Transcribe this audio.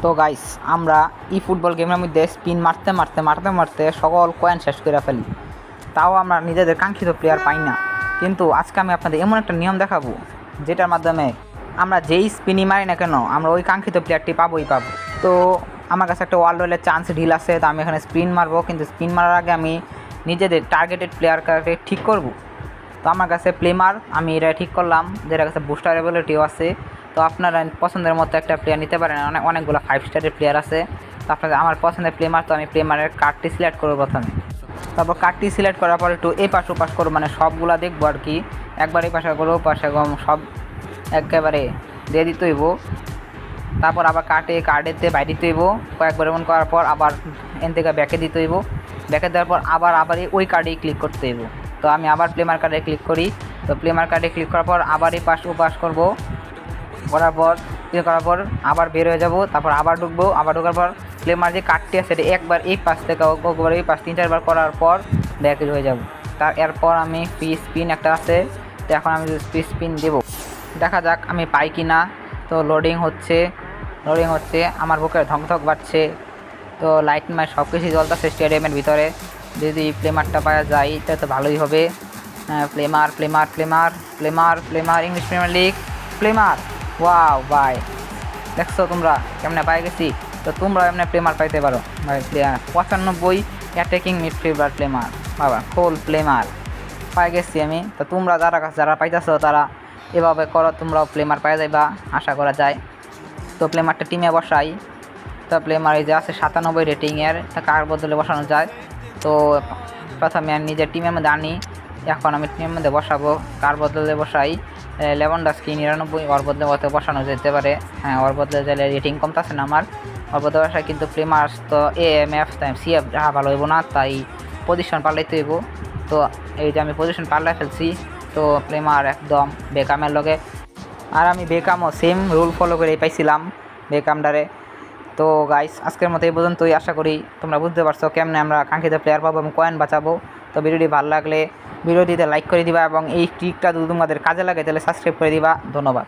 তো গাইস আমরা ফুটবল গেমের মধ্যে স্পিন মারতে মারতে মারতে মারতে সকল কয়েন শেষ করে ফেলি, তাও আমরা নিজেদের কাঙ্ক্ষিত প্লেয়ার পাই না। কিন্তু আজকে আমি আপনাদের এমন একটা নিয়ম দেখাবো যেটার মাধ্যমে আমরা যেই স্পিনই মারি না কেন আমরা ওই কাঙ্ক্ষিত প্লেয়ারটি পাবোই পাবো। তো আমার কাছে একটা ওয়ার্ল্ড রয়েলের চান্স ডিল আছে, তো আমি এখানে স্পিন মারবো, কিন্তু স্পিন মারার আগে আমি নিজেদের টার্গেটেড প্লেয়ারকে ঠিক করব। তো আমার কাছে প্লেমার আমি এটা ঠিক করলাম, যেটার কাছে বুস্টার এবিলিটিও আছে। তো আপনারা পছন্দের মতো একটা প্লেয়ার নিতে পারেন, অনেকগুলো 5 স্টারের প্লেয়ার আছে। তো আপনাদের আমার পছন্দের প্লেমার, তো আমি প্লেমারের কার্ডটি সিলেক্ট করবো প্রথমে। তারপর কার্ডটি সিলেক্ট করার পর একটু এই পাশ ওপাশ করবো, মানে সবগুলা দেখবো আর কি। একবার এই পাশে করবো, পাশে সব একেবারে দিয়ে দিতে হইব। তারপর আবার কার্ডেতে বাইরে দিতে হইব, কয়েকবার এমন করার পর আবার এন থেকে ব্যাকে দিতে হইব। ব্যাকে দেওয়ার পর আবার ওই কার্ডেই ক্লিক করতে হইব। তো আমি আবার প্লেমার কার্ডে ক্লিক করি। তো প্লেমার কার্ডে ক্লিক করার পর আবার এই পাশ ওপাশ করবো, করার পর ক্লিক করার পর আবার বের হয়ে যাব। তারপর আবার ঢুকবো, আবার ঢোকার পর প্লেমার যে কার্ডটি আছে সেটা একবার এই পাশ থেকে একবার এই পাশ 3-4 বার করার পর ব্যাকে হয়ে যাব। এরপর আমি ফ্রি স্পিন একটা আছে, তো এখন আমি ফ্রি স্পিন দেবো, দেখা যাক আমি পাই কি না। তো লোডিং হচ্ছে আমার বুকের ধক বাড়ছে। তো লাইট মাই সব কিছুই জ্বলতেছে স্টেডিয়ামের ভিতরে। যদি প্লেমারটা পাওয়া যায় তাহলে তো ভালোই হবে। প্লেমার ইংলিশ প্রিমিয়ার লিগ প্লেমার। ওয়াও ভাই, দেখছো তোমরা কেমনে পাই গেছি। তো তোমরা এমনি প্লেমার পাইতে পারো ভাই। প্লেয়ার 95 অ্যাটাকিং মিডফিল্ডার প্লেমার, বাবা ফুল প্লেমার পাই গেছি আমি। তো তোমরা যারা পাইতেছো তারা এভাবে করো, তোমরাও প্লেমার পাই যাইবা আশা করা যায়। তো প্লেমারটা টিমে বসাই। তো প্লেমার এই যে আছে 97 রেটিংয়ের, তা কার বদলে বসানো যায়। তো প্রথমে আমি নিজের টিমের মধ্যে আনি, এখন আমি টিমের মধ্যে বসাবো। কার বদলে বসাই, লেভানডস্কি 99, ওর বদলে বসানো যেতে পারে। হ্যাঁ, ওর বদলে যাইলে রেটিং কমতেছে না আমার, ওর বদলে বসাই। কিন্তু প্লেমার তো AMF তাই CF রাখা ভালো হইব না, তাই পজিশন পাল্টাইতে হইব। তো এই যে আমি পজিশন পাল্টাই ফেলছি। তো প্লেমার একদম বেকামের লগে, আর আমি বেকামও সেম রুল ফলো করে পাইছিলাম বেকামডারে। তো গাইস আজকের মতো এই পর্যন্তই, আশা করি তোমরা বুঝতে পারছো কেমনে আমরা কাঙ্ক্ষিত প্লেয়ার পাবো এবং কয়েন বাঁচাবো। তো ভিডিওটি ভালো লাগলে ভিডিওটিতে লাইক করে দিবা, এবং এই ট্রিকটা যদি তোমাদের কাজে লাগে তাহলে সাবস্ক্রাইব করে দিবা। ধন্যবাদ।